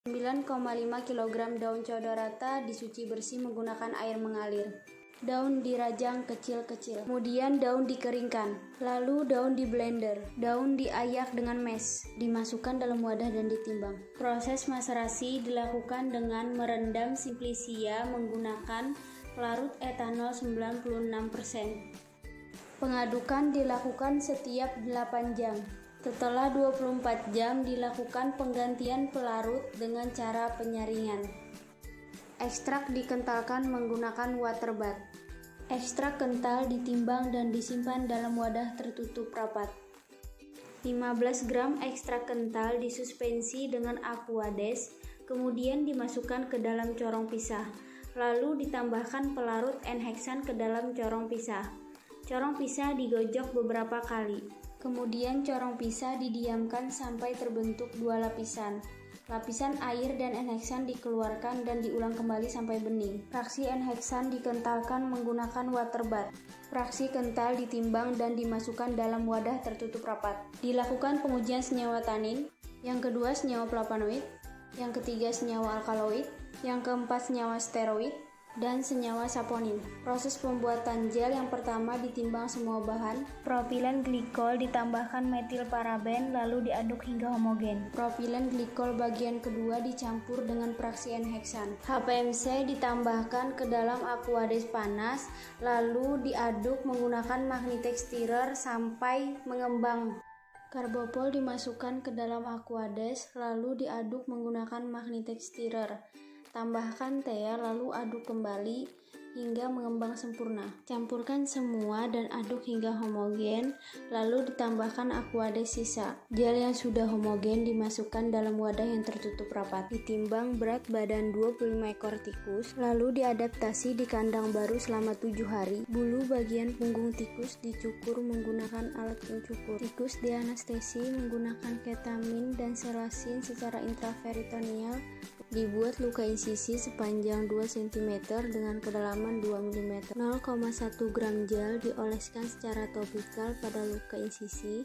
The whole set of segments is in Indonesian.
9,5 kg daun Codorata dicuci bersih menggunakan air mengalir. Daun dirajang kecil-kecil, kemudian daun dikeringkan, lalu daun di blender, daun diayak dengan mash, dimasukkan dalam wadah dan ditimbang. Proses maserasi dilakukan dengan merendam simplisia menggunakan pelarut etanol 96%. Pengadukan dilakukan setiap 8 jam. Setelah 24 jam dilakukan penggantian pelarut dengan cara penyaringan. Ekstrak dikentalkan menggunakan water bath. Ekstrak kental ditimbang dan disimpan dalam wadah tertutup rapat. 15 gram ekstrak kental disuspensi dengan Aquades, kemudian dimasukkan ke dalam corong pisah, lalu ditambahkan pelarut N-heksan ke dalam corong pisah. Corong pisah digojok beberapa kali. Kemudian corong pisah didiamkan sampai terbentuk 2 lapisan. Lapisan air dan N-heksan dikeluarkan dan diulang kembali sampai bening. Fraksi N-heksan dikentalkan menggunakan water bath. Fraksi kental ditimbang dan dimasukkan dalam wadah tertutup rapat. Dilakukan pengujian senyawa tanin. Yang kedua senyawa flavonoid. Yang ketiga senyawa alkaloid. Yang keempat senyawa steroid dan senyawa saponin. Proses pembuatan gel yang pertama ditimbang semua bahan. Propilen glikol ditambahkan metil paraben lalu diaduk hingga homogen. Propilen glikol bagian kedua dicampur dengan fraksi N-heksan. HPMC ditambahkan ke dalam Aquades panas lalu diaduk menggunakan magnitex stirrer sampai mengembang. Karbopol dimasukkan ke dalam Aquades lalu diaduk menggunakan magnitex stirrer. Tambahkan tea lalu aduk kembali hingga mengembang sempurna. Campurkan semua dan aduk hingga homogen, lalu ditambahkan Aquades sisa. Gel yang sudah homogen dimasukkan dalam wadah yang tertutup rapat. Ditimbang berat badan 25 ekor tikus, lalu diadaptasi di kandang baru selama 7 hari. Bulu bagian punggung tikus dicukur menggunakan alat pencukur. Tikus dianestesi menggunakan ketamin dan selasin secara intraperitoneal. Dibuat luka insisi sepanjang 2 cm dengan kedalaman 2 mm. 0,1 gram gel dioleskan secara topikal pada luka insisi,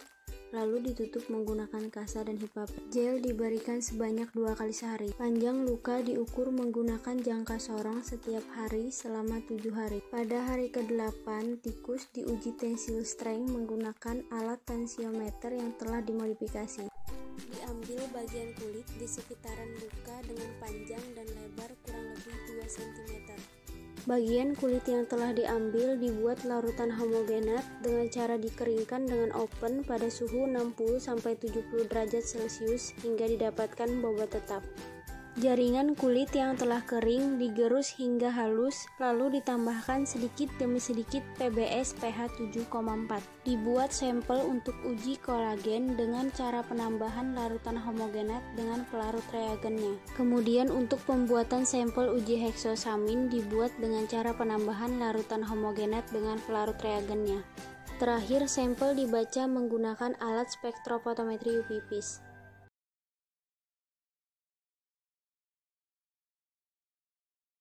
lalu ditutup menggunakan kasa dan HIPAP. Gel diberikan sebanyak 2 kali sehari. Panjang luka diukur menggunakan jangka sorong setiap hari selama 7 hari. Pada hari ke-8, tikus diuji tensile strength menggunakan alat tensiometer yang telah dimodifikasi. Diambil bagian kulit di sekitaran luka dengan panjang dan lebar kurang lebih 2 cm. Bagian kulit yang telah diambil dibuat larutan homogenat dengan cara dikeringkan dengan oven pada suhu 60-70 derajat Celcius hingga didapatkan bobot tetap. Jaringan kulit yang telah kering digerus hingga halus, lalu ditambahkan sedikit demi sedikit PBS pH 7,4. Dibuat sampel untuk uji kolagen dengan cara penambahan larutan homogenat dengan pelarut reagennya. Kemudian untuk pembuatan sampel uji heksosamin dibuat dengan cara penambahan larutan homogenat dengan pelarut reagennya. Terakhir, sampel dibaca menggunakan alat spektrofotometri UV-Vis.